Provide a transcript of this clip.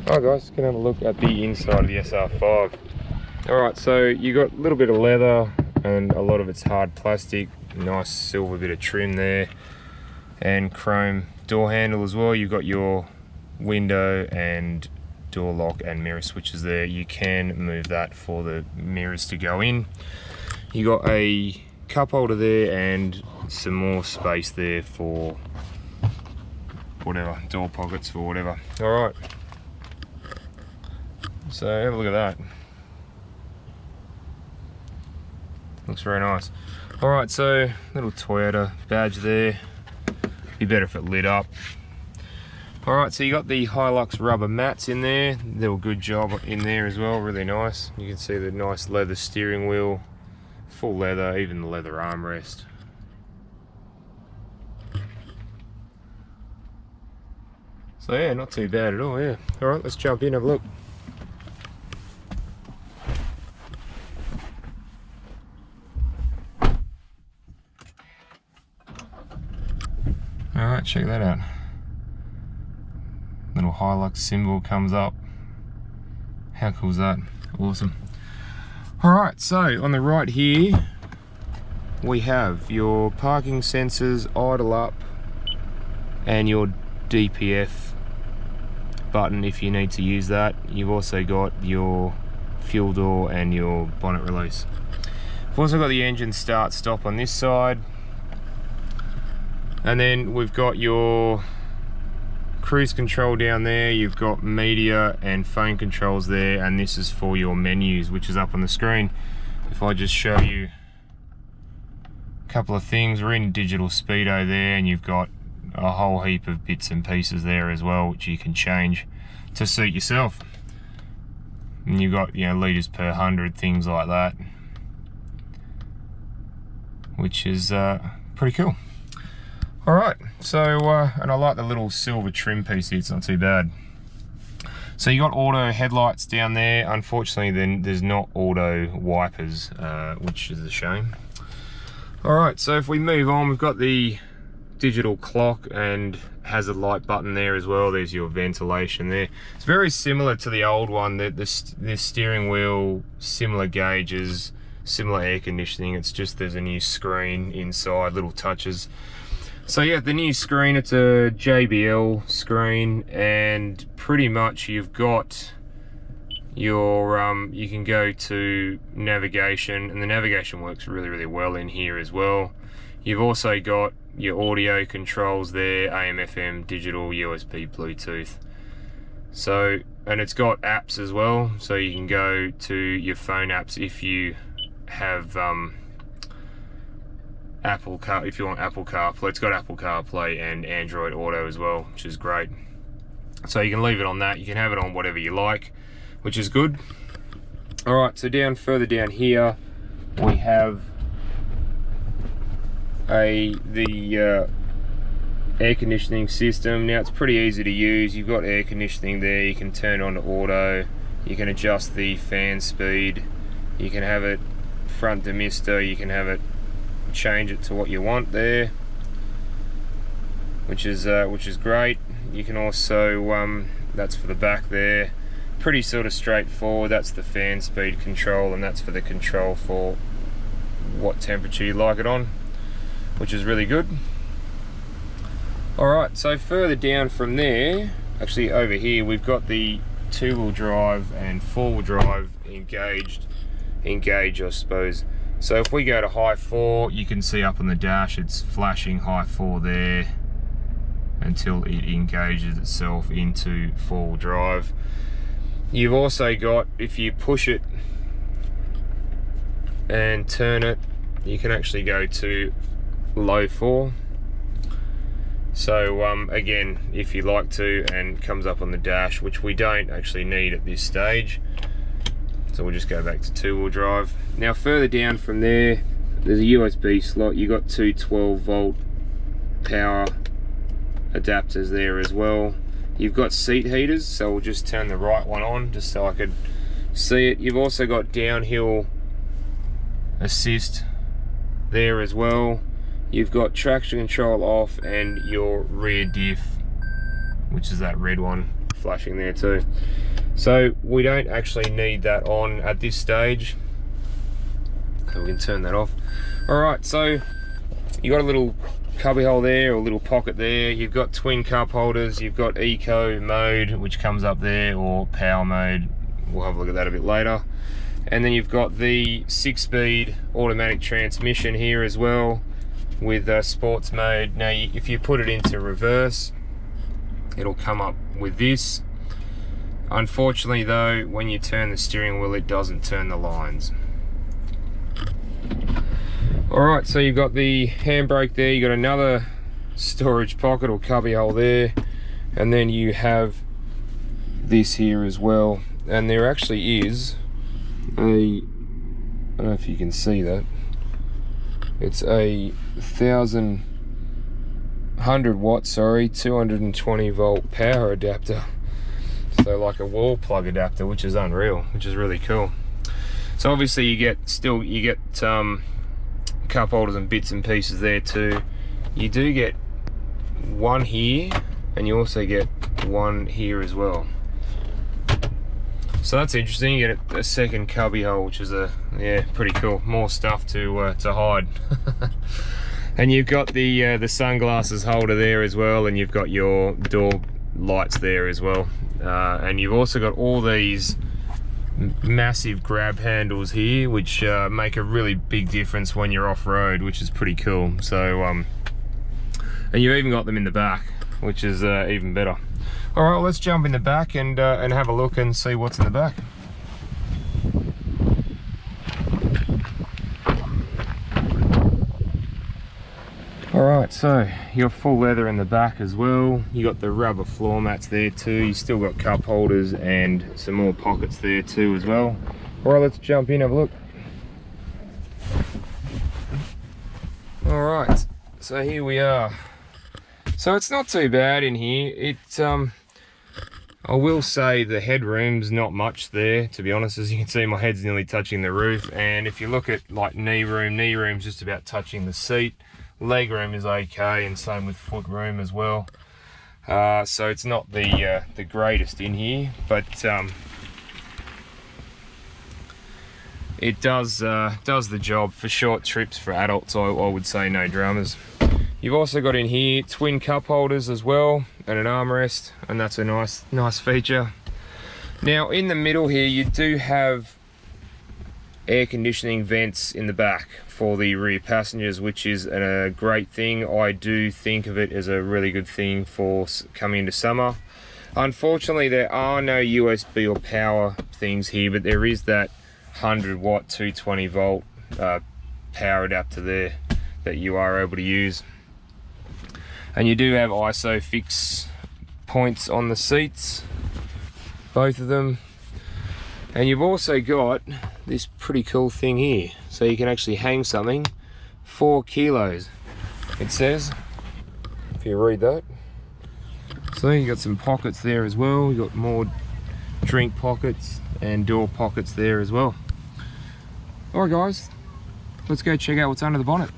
Hi guys, gonna have a look at the inside of the SR5. Alright, so you got a little bit of leather and a lot of it's hard plastic. Nice silver bit of trim there. And chrome door handle as well. You've got your window and door lock and mirror switches there. You can move that for the mirrors to go in. You got a cup holder there and some more space there for whatever, door pockets for whatever. Alright. So have a look at that. Looks very nice. Alright, so little Toyota badge there. Be better if it lit up. Alright, so you got the Hilux rubber mats in there. They do a good job in there as well, really nice. You can see the nice leather steering wheel, full leather, even the leather armrest. So yeah, not too bad at all, yeah. Alright, let's jump in and have a look. Alright, check that out. Little Hilux symbol comes up. How cool is that? Awesome. Alright, so on the right here, we have your parking sensors, idle up, and your DPF button if you need to use that. You've also got your fuel door and your bonnet release. We've also got the engine start stop on this side. And then we've got your cruise control down there. You've got media and phone controls there, and this is for your menus, which is up on the screen. If I just show you a couple of things, we're in digital speedo there, and you've got a whole heap of bits and pieces there as well, which you can change to suit yourself. And you've got, you know, litres per 100, things like that, which is pretty cool. Alright, so, and I like the little silver trim piece here, it's not too bad. So you got auto headlights down there. Unfortunately, then there's not auto wipers, which is a shame. Alright, so if we move on, we've got the digital clock and hazard light button there as well. There's your ventilation there. It's very similar to the old one, the steering wheel, similar gauges, similar air conditioning. It's just there's a new screen inside, little touches. So yeah, the new screen, it's a JBL screen, and pretty much you've got your, you can go to navigation, and the navigation works really, really well in here as well. You've also got your audio controls there, AM, FM, digital, USB, Bluetooth. So, and it's got apps as well, so you can go to your phone apps if you have, if you want Apple CarPlay. It's got Apple CarPlay and Android Auto as well, which is great. So you can leave it on that. You can have it on whatever you like, which is good. All right, so further down here, we have the air conditioning system. Now it's pretty easy to use. You've got air conditioning there. You can turn on to auto. You can adjust the fan speed. You can have it front demister. You can have it change it to what you want there, which is great. You can also that's for the back there, pretty sort of straightforward. That's the fan speed control, and that's for the control for what temperature you like it on, which is really good. Alright, so further down from there, actually over here, we've got the 2-wheel drive and 4-wheel drive engaged I suppose. So if we go to high 4, you can see up on the dash it's flashing high 4 there until it engages itself into 4-wheel drive. You've also got, if you push it and turn it, you can actually go to low 4. So again, if you like to, and comes up on the dash, which we don't actually need at this stage. So we'll just go back to 2-wheel drive. Now further down from there, there's a USB slot. You've got two 12-volt power adapters there as well. You've got seat heaters, so we'll just turn the right one on just so I could see it. You've also got downhill assist there as well. You've got traction control off and your rear diff, which is that red one, flashing there too. So we don't actually need that on at this stage, so we can turn that off. All right, so you got a little cubby hole there, or a little pocket there. You've got twin cup holders, you've got eco mode, which comes up there, or power mode. We'll have a look at that a bit later. And then you've got the 6-speed automatic transmission here as well, with sports mode. Now if you put it into reverse, it'll come up with this. Unfortunately though, when you turn the steering wheel, it doesn't turn the lines. Alright, so you've got the handbrake there, you've got another storage pocket or cubby hole there, and then you have this here as well. And there actually is a, I don't know if you can see that, it's a 100 watt, sorry, 220 volt power adapter. So like a wall plug adapter, which is unreal, which is really cool. So obviously you get cup holders and bits and pieces there too. You do get one here, and you also get one here as well. So that's interesting. You get a second cubby hole, which is pretty cool. More stuff to hide. And you've got the sunglasses holder there as well, and you've got your door lights there as well. And you've also got all these massive grab handles here, which make a really big difference when you're off-road, which is pretty cool. So and you've even got them in the back, which is even better. All right, well, let's jump in the back and have a look and see what's in the back. All right, so you got full leather in the back as well. You got the rubber floor mats there too. You still got cup holders and some more pockets there too as well. All right, let's jump in, have a look. All right, so here we are. So it's not too bad in here. I will say the headroom's not much there, to be honest. As you can see, my head's nearly touching the roof. And if you look at like knee room's just about touching the seat. Leg room is okay, and same with foot room as well. So it's not the greatest in here, but it does the job for short trips for adults. I would say no dramas. You've also got in here twin cup holders as well, and an armrest, and that's a nice feature. Now in the middle here, you do have air conditioning vents in the back for the rear passengers, which is a great thing. I do think of it as a really good thing for coming into summer. Unfortunately, there are no USB or power things here, but there is that 100 watt 220 volt power adapter there that you are able to use. And you do have ISO fix points on the seats, both of them. And you've also got this pretty cool thing here. So you can actually hang something 4 kilos, it says, if you read that. So you got some pockets there as well. You got more drink pockets and door pockets there as well. All right guys, let's go check out what's under the bonnet.